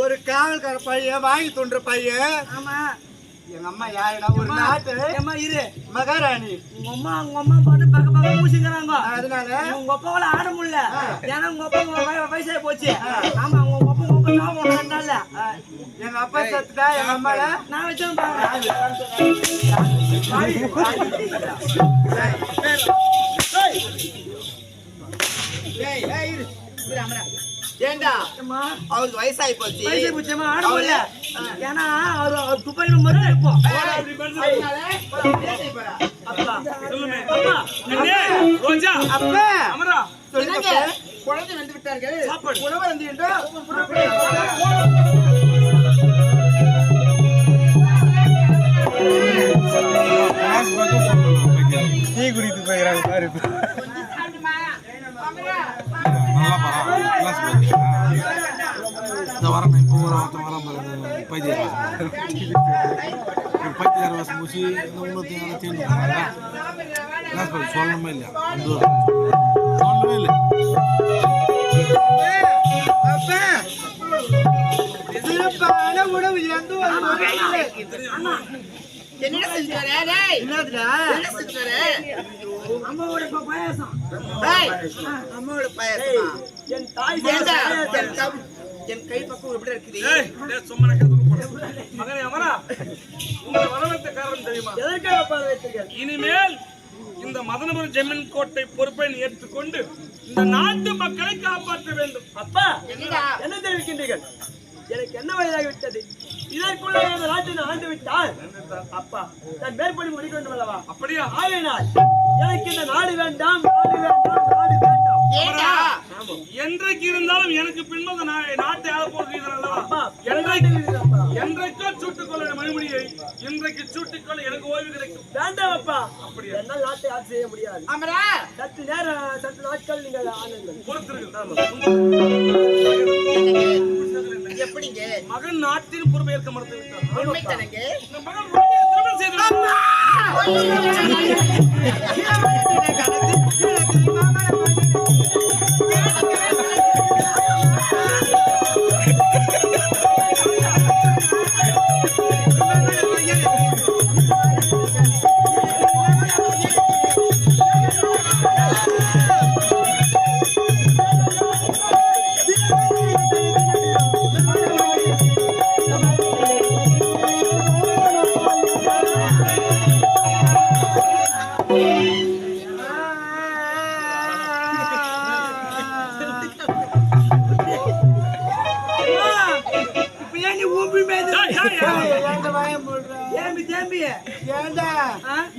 ஒரு காவல்கார பையன் வாங்கி தோன்ற பையன். ஆமா, எங்க அம்மா யாருடா? ஒரு நாட்டு அம்மா இரு மகாராணி. உங்க அம்மா பாட்டு பக்க பக்க மூசிங்கறாங்க. அதனால உங்க அப்பாவால ஆட முடியல. ஏன்னா உங்க அப்பா வயசாகி போச்சு. ஆமா, உங்க அப்பா ஞாபகம் ரெண்டால எங்க அப்பா செத்துட்டா எங்க அம்மால நான் வச்சேன் பாருங்க. ஏய் ஏய் இரு இரு அம்மா. ஏண்டா அவருக்கு வயசாகி போச்சு. ஆட முடியல. ஏன்னா அவர் துப்பாக்கி மருந்து இருப்போம். குழந்தை வந்து விட்டார்கள். உணவு வந்து டீ குடித்து போகிறாங்க பாரு. இந்த வாரம் இப்போ வாரம் பைத்தியார் வாசம் பூசி இந்த உங்களுக்கு யாரும் சேர்ந்து சொல்லணுமே இல்லையா? சொல்லவே இல்லை. சிறப்பான உணவு எந்த அம்மாவோட பாயாசம். அம்மாவோட பாயாசம். என் தாய் என் கை பக்கம் எப்படி இருக்குது? மகனே அமரா, உங்களை வரவேற்ற காரணம் தெரியுமா? எதற்காக? இனிமேல் இந்த மதனபுரம் ஜெமீன் கோட்டை பொறுப்பை ஏற்றுக்கொண்டு இந்த நாட்டு மக்களை காப்பாற்ற வேண்டும். அப்பா என்ன தெரிவிக்கின்றீர்கள்? எனக்கு என்ன வயதாகிவிட்டது? இதற்குள்ள இந்த நாட்டினை ஆண்டு விட்டால் அப்பா நான் மேற்படி முடிக்க வேண்டும் அல்லவா? அப்படியா? ஆகையினால் எனக்கு இந்த நாடு வேண்டாம், நாடு வேண்டாம், நாடு வேண்டாம். என்றைக்கு இருந்தாலும் எனக்கு பின்பு நாட்டை ஆள போகிறீர்கள். என்றைக்கோ சூட்டுக் கொள்ள மணிமணியை இன்றைக்கு சூட்டுக் கொள்ள எனக்கு ஓய்வு கிடைக்கும். வேண்டாம் அப்பா, அப்படி என்னால் நாட்டை ஆட்சி செய்ய முடியாது. சற்று நேரம் சற்று நாட்கள் நீங்கள் ஆளுங்கள். எப்படிங்க மகன் நாட்டின் பொறுப்பை ஏற்க மறுத்து விட்டார்.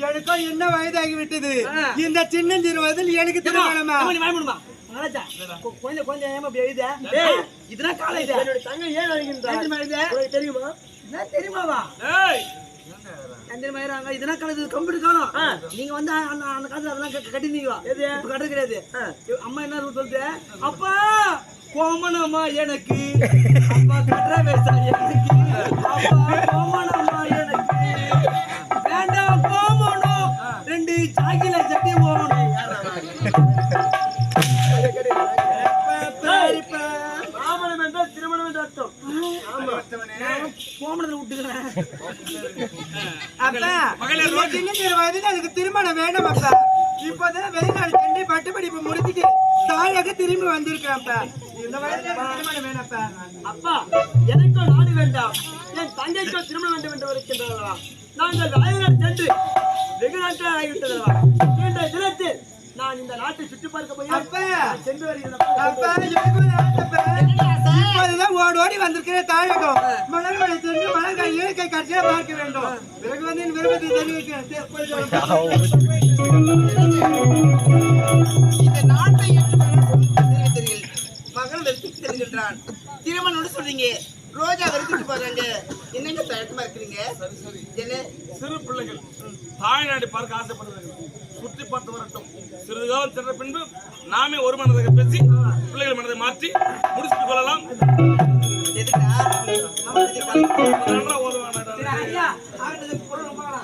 எனக்கும் என்ன வயதாகி விட்டது இந்த சின்னஞ்சிறு வயதில் எனக்கு திருமணமா கொஞ்சம் ஏமா எழுத இதெல்லாம் காலேஜ் என்னோட தங்க ஏன் தெரியுமா தெரியுமாவா இதெல்லாம் காலேஜ் கம்ப்யூட்டர் காலம் நீங்க வந்து அந்த காலத்துல அதெல்லாம் கட்டினீங்களா கட்டுறது கிடையாது அம்மா என்ன சொல்லுது அப்பா கோமனம்மா எனக்கு அப்பா கட்டுற பேசா எனக்கு அப்பா கோமனம்மா எனக்கு வேண்டாம் கோமனம் 2 சாக்கில சட்டி போகணும் திருமணம் என்று அர்த்தம் கோமணத்துல விட்டுக்கிறேன் எனக்கு திருமணம் வேணும் அப்பா இப்போதான் வெளிநாடு சென்று பட்டப்படிப்பு முடிச்சுட்டு தாயாக திரும்பி வந்திருக்கேன் இந்த வயதுல திருமணம் வேணப்பா அப்பா எனக்கும் நாடு வேண்டாம் என் தங்கைக்கும் திருமணம் வேண்டும் என்று இருக்கின்றதா நாங்கள் வெளிநாடு சென்று வெகு நாட்கள் ஆகிவிட்டதா இன்றைய தினத்தில் நான் இந்த நாட்டை சுற்றி பார்க்க போய் சென்று வருகிறேன் ஓடி வந்திருக்கிறேன் தாயகம் மலர்மலை சென்று மலர்கள் இயற்கை காட்சியை பார்க்க வேண்டும் பிறகு வந்து என் விருப்பத்தை தெரிவிக்கிறேன் இந்த நாட்டை மகன் வெறுத்து தெரிகின்றான் திருமணம் சொல்றீங்க ரோஜா வெறுத்துட்டு போறாங்க என்னங்க தயக்கமா இருக்கிறீங்க என்ன சிறு பிள்ளைகள் தாய்நாடு பார்க்க ஆசைப்படுறாங்க சுற்றி பார்த்து வரட்டும் சிறிது காலம் சென்ற பின்பு நாமே ஒரு மனதாக பேசி பிள்ளைகள் மனதை மாற்றி முடிச்சுட்டு கொள்ளலாம்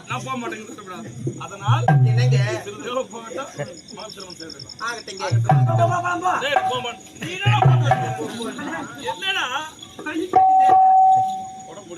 நான் போக மாட்டேங்க அதனால் சிறிது காலம் போகட்டும் என்னடா உடம்பு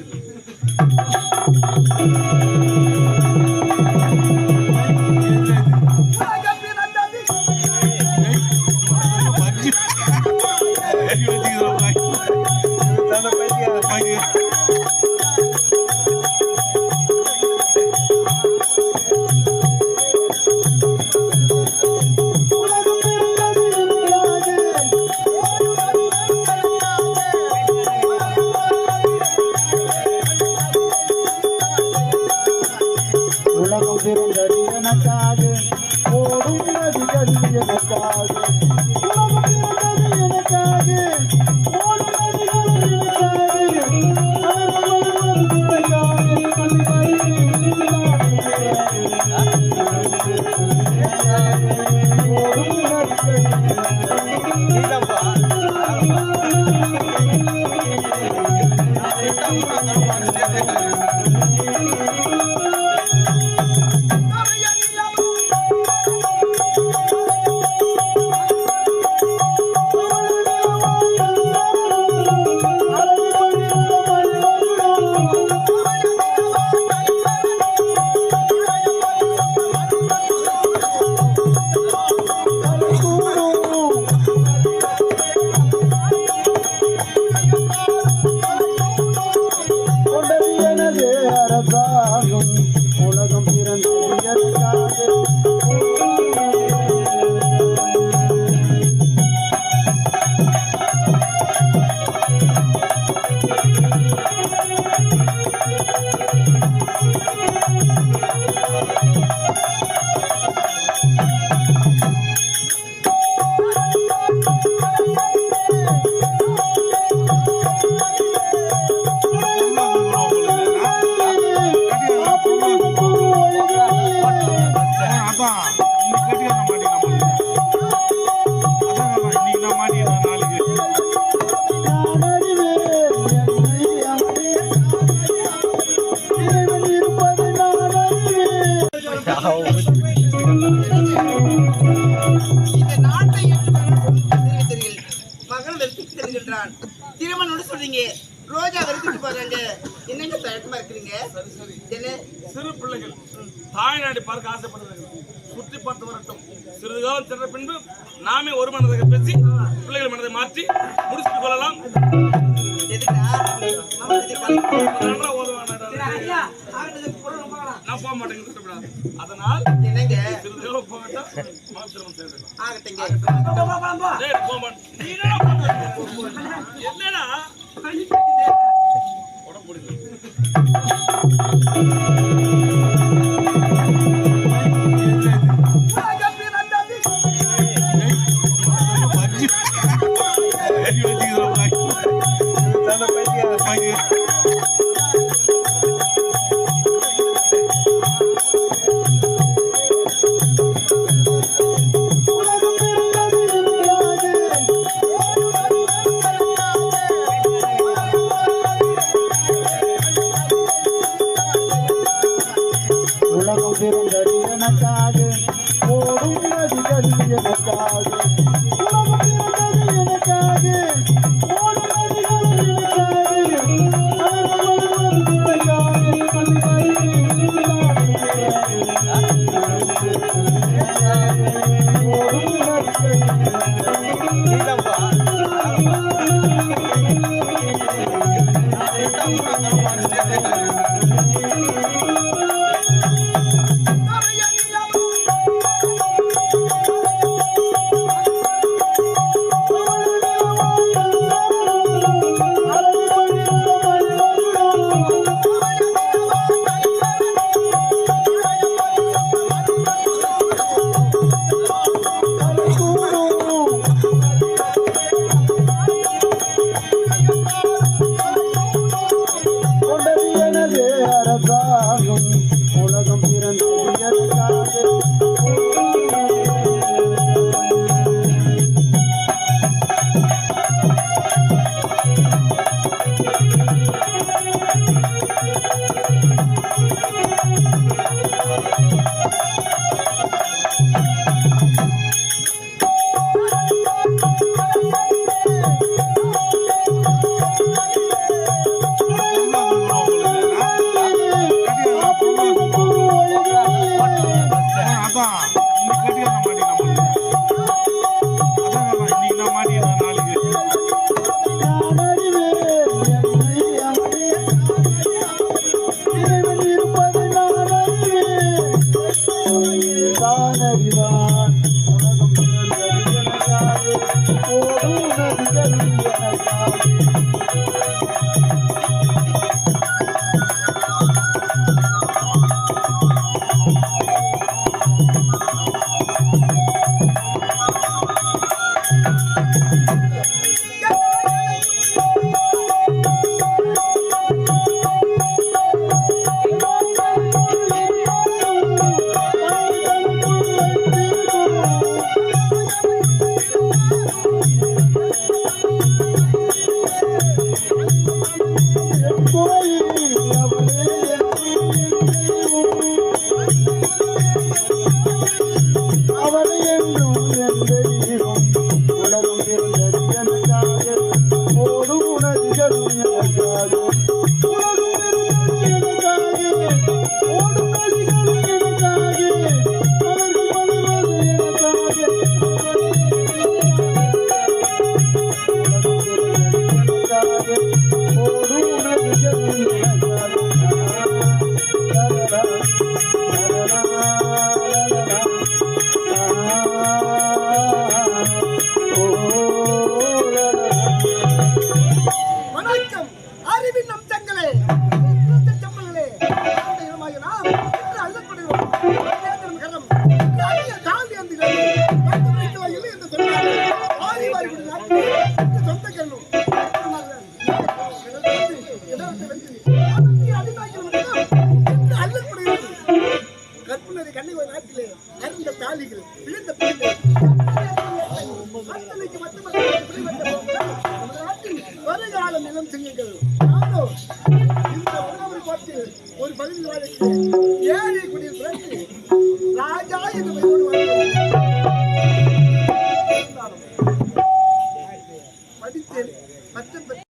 திருமணம் சொல்றீங்க ரோஜா வெறுத்துட்டு போறாங்க என்னங்க தயக்கமா இருக்கிறீங்க என்ன சிறு பிள்ளைகள் தாய்நாடு பார்க்க ஆசைப்படுறாங்க சுற்றி பார்த்து வரட்டும் சிறிது காலம் சென்ற பின்பு நாமே ஒரு மனதாக பேசி பிள்ளைகள் மனதை மாற்றி முடிச்சுட்டு கொள்ளலாம் நான் போக மாட்டேங்க அதனால் என்னங்க சிறிது காலம் போகட்டும் என்னடா உடம்பு உலகம் ஒரு பகுதி ஏழை குடியிருப்பு ராஜா படித்தேன்